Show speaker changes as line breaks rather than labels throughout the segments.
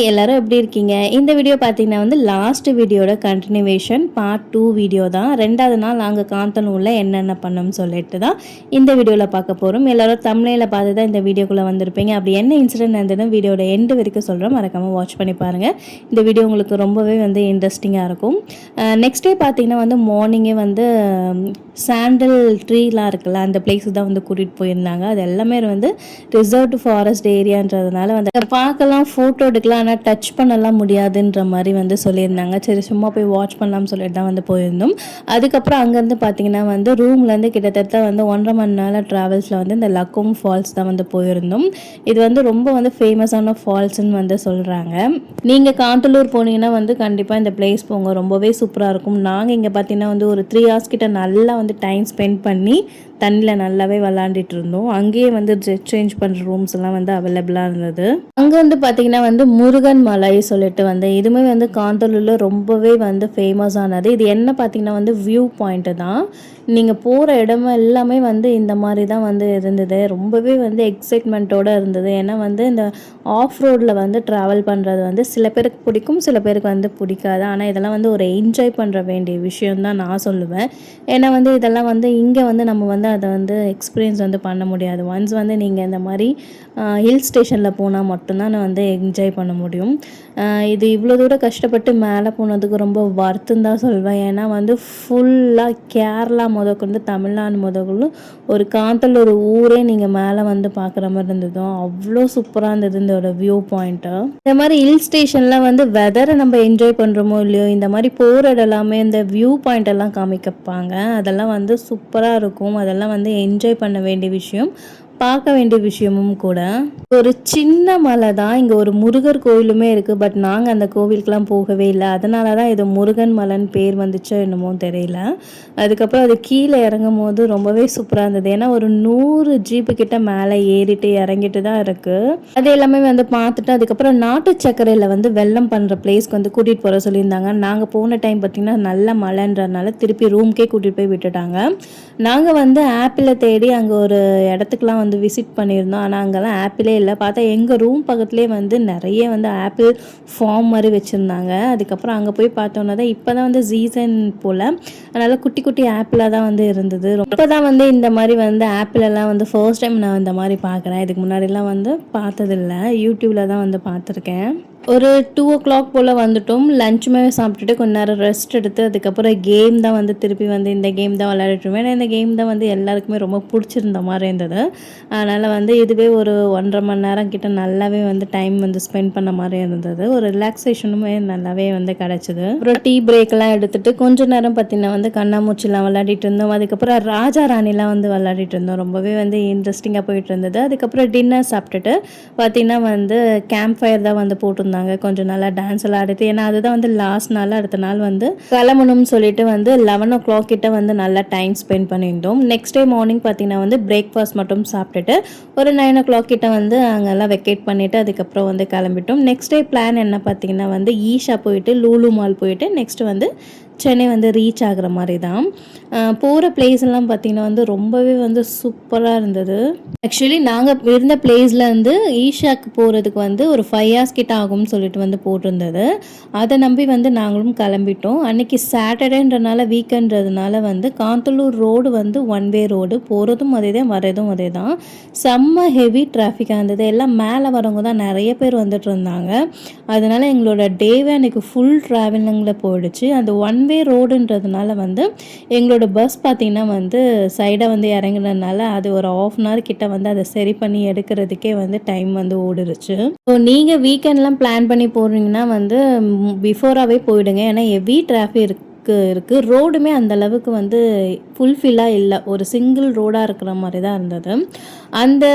எல்லாரும் எப்படி இருக்கீங்க? இந்த வீடியோ பார்த்தீங்கன்னா வந்து லாஸ்ட் வீடியோட கண்டினியூவேஷன் பார்ட் 2 வீடியோ தான். 2வது நாள் நாங்கள் காந்தனூரில் என்னென்ன பண்ணோம்னு சொல்லிட்டு தான் இந்த வீடியோவில் பார்க்க போகிறோம். எல்லாரும் தம்ப்நெயில பார்த்து தான் இந்த வீடியோக்குள்ளே வந்திருப்பீங்க. அப்படி என்ன இன்சிடென்ட் நடந்ததுன்னு வீடியோட எண்டு வரைக்கும் சொல்கிறோம், மறக்காமல் வாட்ச் பண்ணி பாருங்கள். இந்த வீடியோ உங்களுக்கு ரொம்பவே வந்து இன்ட்ரெஸ்டிங்காக இருக்கும். நெக்ஸ்ட் டே பார்த்தீங்கன்னா வந்து மார்னிங்கே வந்து சாண்டல் ட்ரீலாம் இருக்குல்ல, அந்த பிளேஸுக்கு தான் வந்து கூட்டிகிட்டு போயிருந்தாங்க. அது எல்லாமே வந்து ரிசர்வ்டு ஃபாரஸ்ட் ஏரியான்றதுனால வந்து பார்க்கலாம், ஃபோட்டோ எடுக்கலாம், ஆனால் டச் பண்ணலாம் முடியாதுன்ற மாதிரி வந்து சொல்லியிருந்தாங்க. சரி சும்மா போய் வாட்ச் பண்ணலாம்னு சொல்லிட்டு தான் வந்து போயிருந்தோம். அதுக்கப்புறம் அங்கேருந்து பார்த்தீங்கன்னா வந்து ரூம்லேருந்து கிட்டத்தட்ட வந்து 1.5 மணி நேரம் ட்ராவல்ஸில் வந்து இந்த லக்கும் ஃபால்ஸ் தான் வந்து போயிருந்தோம். இது வந்து ரொம்ப வந்து ஃபேமஸான ஃபால்ஸ்ன்னு வந்து சொல்கிறாங்க. நீங்கள் காந்தலூர் போனீங்கன்னா வந்து கண்டிப்பாக இந்த பிளேஸ் போங்க, ரொம்பவே சூப்பராக இருக்கும். நாங்கள் இங்கே பார்த்தீங்கன்னா வந்து ஒரு 3 hours கிட்ட நல்லா வந்து டைம் ஸ்பெண்ட் பண்ணி தண்ணியில் நல்லாவே விளாண்டுட்டு இருந்தோம். அங்கேயே வந்து ட்ரெஸ் சேஞ்ச் பண்ணுற ரூம்ஸ் எல்லாம் வந்து அவைலபிளாக இருந்தது. அங்கே வந்து பார்த்தீங்கன்னா வந்து முருகன் மலை சொல்லிட்டு வந்து இதுவுமே வந்து காந்தலூரில் ரொம்பவே வந்து ஃபேமஸ் ஆனது. இது என்ன பார்த்தீங்கன்னா வந்து வியூ பாயிண்ட்டு தான். நீங்கள் போகிற இடம் எல்லாமே வந்து இந்த மாதிரி தான் வந்து இருந்தது. ரொம்பவே வந்து எக்ஸைட்மெண்ட்டோடு இருந்தது. ஏன்னா வந்து இந்த ஆஃப் ரோடில் வந்து ட்ராவல் பண்ணுறது வந்து சில பேருக்கு பிடிக்கும், சில பேருக்கு வந்து பிடிக்காது. ஆனால் இதெல்லாம் வந்து ஒரு என்ஜாய் பண்ணுற வேண்டிய விஷயம் தான் நான் சொல்லுவேன். ஏன்னா வந்து இதெல்லாம் வந்து இங்கே வந்து நம்ம வந்து அதை வந்து எக்ஸ்பீரியன்ஸ் வந்து பண்ண முடியாது. ஒன்ஸ் வந்து நீங்கள் இந்த மாதிரி ஹில் ஸ்டேஷனில் போனால் மட்டும்தான் நான் வந்து என்ஜாய் பண்ண முடியும். இது இவ்வளோ தூரம் கஷ்டப்பட்டு மேலே போனதுக்கு ரொம்ப வருத்தம் தான் சொல்வேன். ஏன்னா வந்து ஃபுல்லாக கேரளா முதற்கொண்டு தமிழ்நாடு முதற்கொண்டு ஒரு காந்தலூர் ஊரே நீங்கள் மேலே வந்து பார்க்குற மாதிரி இருந்ததோ அவ்வளோ சூப்பராக இருந்தது இதோட வியூ பாயிண்ட்டு. இந்த மாதிரி ஹில் ஸ்டேஷனில் வந்து வெதரை நம்ம என்ஜாய் பண்ணுறோமோ இல்லையோ, இந்த மாதிரி போகிற இடம் எல்லாமே இந்த வியூ பாயிண்ட் எல்லாம் காமிக்கப்பாங்க. அதெல்லாம் வந்து சூப்பராக இருக்கும். அதெல்லாம் வந்து என்ஜாய் பண்ண வேண்டிய விஷயம், பார்க்க வேண்டிய விஷயமும் கூட. ஒரு சின்ன மலை தான், இங்கே ஒரு முருகர் கோயிலுமே இருக்குது. பட் நாங்கள் அந்த கோவிலுக்கெலாம் போகவே இல்லை. அதனால தான் இது முருகன் மலைன்னு பேர் வந்துச்சோ என்னமோ தெரியல. அதுக்கப்புறம் அது கீழே இறங்கும் போது ரொம்பவே சூப்பராக இருந்தது. ஏன்னா ஒரு 100 ஜீப்பு கிட்ட மேலே ஏறிட்டு இறங்கிட்டு தான் இருக்குது. அது எல்லாமே வந்து பார்த்துட்டு அதுக்கப்புறம் நாட்டு சர்க்கரையில் வந்து வெல்லம் பண்ணுற பிளேஸ்க்கு வந்து கூட்டிகிட்டு போகிற சொல்லியிருந்தாங்க. நாங்கள் போன டைம் பார்த்திங்கன்னா நல்ல மழைன்றதுனால திருப்பி ரூம்க்கே கூட்டிகிட்டு போய் விட்டுட்டாங்க. நாங்கள் வந்து ஆப்பிளை தேடி அங்கே ஒரு இடத்துக்குலாம் வந்து விசிட் பண்ணியிருந்தோம். ஆனால் அங்கெல்லாம் ஆப்பிளே இல்லை. பார்த்தா எங்கள் ரூம் பக்கத்துலேயே வந்து நிறைய வந்து ஆப்பிள் ஃபார்ம் மாதிரி வச்சுருந்தாங்க. அதுக்கப்புறம் அங்கே போய் பார்த்தோன்னா தான் இப்போ தான் வந்து சீசன் போல், அதனால் குட்டி குட்டி ஆப்பிளாக தான் வந்து இருந்தது. இப்போ தான் வந்து இந்த மாதிரி வந்து ஆப்பிள் எல்லாம் வந்து ஃபர்ஸ்ட் டைம் நான் இந்த மாதிரி பார்க்குறேன். இதுக்கு முன்னாடிலாம் வந்து பார்த்ததில்லை, யூடியூப்பில் தான் வந்து பார்த்துருக்கேன். ஒரு 2 o'clock போல் வந்துட்டோம். லஞ்சுமே சாப்பிட்டுட்டு கொஞ்ச நேரம் ரெஸ்ட் எடுத்து அதுக்கப்புறம் கேம் தான் வந்து திருப்பி வந்து இந்த கேம் தான் விளையாடிட்டுருவேன். ஏன்னா இந்த கேம் தான் வந்து எல்லாருக்குமே ரொம்ப பிடிச்சிருந்த மாதிரி இருந்தது. அதனால் வந்து இதுவே ஒரு 1.5 மணி நேரம் கிட்ட நல்லாவே வந்து டைம் வந்து ஸ்பெண்ட் பண்ண மாதிரி இருந்தது. ஒரு ரிலாக்ஸேஷனுமே நல்லாவே வந்து கிடச்சிது. அப்புறம் டீ பிரேக்கெலாம் எடுத்துகிட்டு கொஞ்சம் நேரம் பார்த்திங்கன்னா வந்து கண்ணாமூச்சிலாம் விளையாடிட்டு இருந்தோம். அதுக்கப்புறம் ராஜா ராணிலாம் வந்து விளையாடிட்டு இருந்தோம். ரொம்பவே வந்து இன்ட்ரெஸ்டிங்காக போயிட்டு இருந்தது. அதுக்கப்புறம் டின்னர் சாப்பிட்டுட்டு பார்த்திங்கன்னா வந்து கேம்ப் ஃபயர் தான் வந்து போட்டிருந்தாங்க. கொஞ்சம் நல்லா டான்ஸ் எல்லாம் ஆடிட்டு, ஏன்னா அதுதான் வந்து லாஸ்ட் நாள். அடுத்த நாள் வந்து கிளம்பணும்னு சொல்லிட்டு வந்து 11 o'clock கிட்ட வந்து நல்லா டைம் ஸ்பெண்ட் பண்ணியிருந்தோம். நெக்ஸ்ட் டே மார்னிங் பார்த்தீங்கன்னா வந்து பிரேக்ஃபாஸ்ட் மட்டும் சாப்பிட்டுட்டு ஒரு 9 o'clock கிட்ட வந்து அங்கெல்லாம் வெக்கேட் பண்ணிவிட்டு அதுக்கப்புறம் வந்து கிளம்பிட்டோம். நெக்ஸ்ட் டே பிளான் என்ன பார்த்தீங்கன்னா வந்து ஈஷா போயிட்டு லூலு மால் போயிட்டு நெக்ஸ்ட் வந்து சென்னை வந்து ரீச் ஆகிற மாதிரி தான். போகிற பிளேஸ் எல்லாம் பார்த்திங்கன்னா வந்து ரொம்பவே வந்து சூப்பராக இருந்தது. ஆக்சுவலி நாங்கள் இருந்த பிளேஸ்லேருந்து ஈஷாக்கு போகிறதுக்கு வந்து ஒரு 5 hours கிட்ட ஆகும்னு சொல்லிட்டு வந்து போட்டிருந்தது. அதை நம்பி வந்து நாங்களும் கிளம்பிட்டோம். அன்றைக்கி சாட்டர்டேன்றனால வீக்கெண்ட்றதுனால வந்து காந்தலூர் ரோடு வந்து 1 way ரோடு, போகிறதும் அதே தான் வரதும் அதே தான். செம்ம ஹெவி டிராஃபிக்காக இருந்தது. எல்லாம் மேலே வரவங்க தான் நிறைய பேர் வந்துட்டு இருந்தாங்க. அதனால் எங்களோட டேவே அன்றைக்கி ஃபுல் ட்ராவலிங்கில் போயிடுச்சு. அந்த 1 way ரோடுன்றதுனால வந்து எங்களோட பஸ் பார்த்திங்கன்னா வந்து சைடாக வந்து இறங்குனதுனால அது ஒரு 1/2 hour கிட்ட வந்து அதை சரி பண்ணி எடுக்கிறதுக்கே வந்து டைம் வந்து ஓடிடுச்சு. ஸோ நீங்கள் வீக்கெண்ட்லாம் பிளான் பண்ணி போடுறீங்கன்னா வந்து பிஃபோராகவே போயிடுங்க. ஏன்னா ஹெவி டிராஃபிக் இருக்குது. ரோடுமே அந்த அளவுக்கு வந்து ஃபுல்ஃபில்லாக இல்லை, ஒரு சிங்கிள் ரோடாக இருக்கிற மாதிரி தான் இருந்தது. அந்த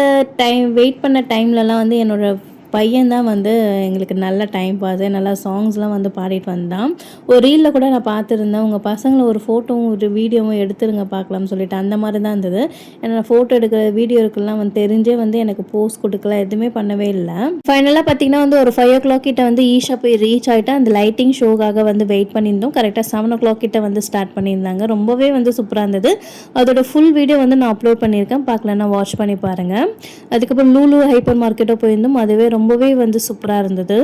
டைம் வெயிட் பண்ண டைம்லலாம் வந்து என்னோடய பையன் தான் வந்து எங்களுக்கு நல்ல டைம் பாஸு, நல்லா சாங்ஸ்லாம் வந்து பாடிட்டு வந்தான். ஒரு ரீலில் கூட நான் பார்த்துருந்தேன், உங்கள் பசங்களை ஒரு ஃபோட்டோவும் ஒரு வீடியோவும் எடுத்துருங்க பார்க்கலாம்னு சொல்லிட்டு. அந்த மாதிரி தான் இருந்தது. ஏன்னா நான் ஃபோட்டோ எடுக்கிற வீடியோ இருக்குலாம் வந்து தெரிஞ்சே வந்து எனக்கு போஸ்ட் கொடுக்கல, எதுவுமே பண்ணவே இல்லை. ஃபைனலாக பார்த்தீங்கன்னா வந்து ஒரு 5 o'clock கிட்ட வந்து ஈஷா போய் ரீச் ஆகிட்டு அந்த லைட்டிங் ஷோக்காக வந்து வெயிட் பண்ணியிருந்தோம். கரெக்டாக 7 o'clock கிட்ட வந்து ஸ்டார்ட் பண்ணியிருந்தாங்க. ரொம்பவே வந்து சூப்பராக இருந்தது. அதோட ஃபுல் வீடியோ வந்து நான் அப்லோட் பண்ணியிருக்கேன், பார்க்கலன்னா வாட்ச் பண்ணி பாருங்கள். அதுக்கப்புறம் லூலு ஹைப்பர் மார்க்கெட்டோ போயிருந்தோம். அதுவே ரொம்பவே வந்து சூப்பராக இருந்தது.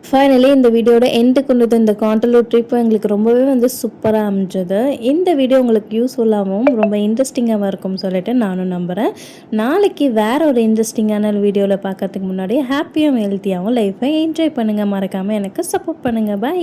ஃபைனலி இந்த வீடியோட எண்டு கொண்டு வந்து இந்த காண்டலூர் ட்ரிப் எங்களுக்கு ரொம்பவே வந்து சூப்பராக அமைஞ்சது. இந்த வீடியோ உங்களுக்கு யூஸ்ஃபுல்லாகவும் ரொம்ப இன்ட்ரெஸ்டிங்காகவும் இருக்கும்னு சொல்லிட்டு நானும் நம்புகிறேன். நாளைக்கு வேறு ஒரு இன்ட்ரெஸ்டிங்கான வீடியோவில் பார்க்கறதுக்கு முன்னாடி ஹாப்பியாகவும் ஹெல்த்தியாகவும் லைஃப்பை என்ஜாய் பண்ணுங்கள். மறக்காமல் எனக்கு சப்போர்ட் பண்ணுங்கள். பை.